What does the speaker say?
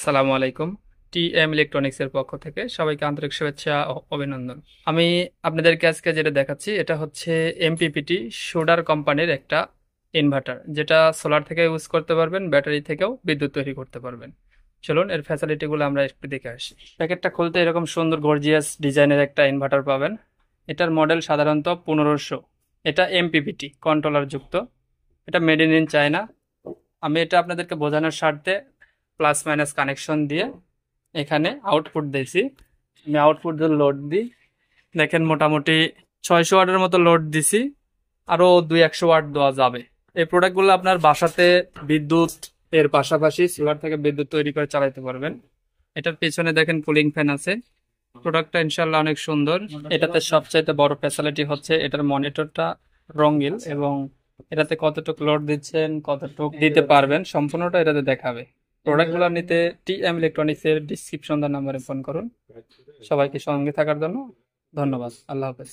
আসসালামু আলাইকুম। টিএম ইলেকট্রনিক্সের পক্ষ থেকে সবাইকে আন্তরিক শুভেচ্ছা ও অভিনন্দন। আমি আপনাদেরকে আজকে যেটা দেখাচ্ছি এটা হচ্ছে এমপিপিটি সুডার কোম্পানির একটা ইনভার্টার, যেটা সোলার থেকে ইউজ করতে পারবেন, ব্যাটারি থেকেও বিদ্যুৎ তৈরি করতে পারবেন। চলুন এর ফ্যাসিলিটিগুলো আমরা একটু দেখে আসি। প্যাকেটটা খুলতে এরকম সুন্দর গর্জিয়াস ডিজাইনের একটা ইনভার্টার পাবেন। এটার মডেল সাধারণত 1500। এটা এমপিপিটি কন্ট্রোলার যুক্ত। এটা মেড ইন চায়না। আমি এটা আপনাদেরকে বোঝানোর স্বার্থে প্লাস মাইনাস কানেকশন দিয়ে এখানে আউটপুট দিয়েছি। আমি আউটপুট দিয়ে লোড দিই, দেখেন মোটামুটি 600 ওয়াটের মতো লোড দিছি। আরো 200-100 ওয়াট দেওয়া যাবে। এই প্রোডাক্টগুলো আপনার বাসাতে বিদ্যুৎ এর পাশাপাশি সোলার থেকে বিদ্যুৎ তৈরি করে চালাতে পারবেন। এটার পেছনে দেখেন কুলিং ফ্যান আছে। প্রোডাক্টটা ইনশাল্লাহ অনেক সুন্দর। এটাতে সবচাইতে বড় ফ্যাসিলিটি হচ্ছে এটার মনিটরটা রঙিন, এবং এটাতে কতটুকু লোড দিচ্ছেন, কতটুকু দিতে পারবেন, সম্পূর্ণটা এটাতে দেখাবে। প্রোডাক্টগুলো নিতে টিএম ইলেকট্রনিক্স এর ডিসক্রিপশন নাম্বারে ফোন করুন। সবাইকে সঙ্গে থাকার জন্য ধন্যবাদ। আল্লাহ হাফেজ।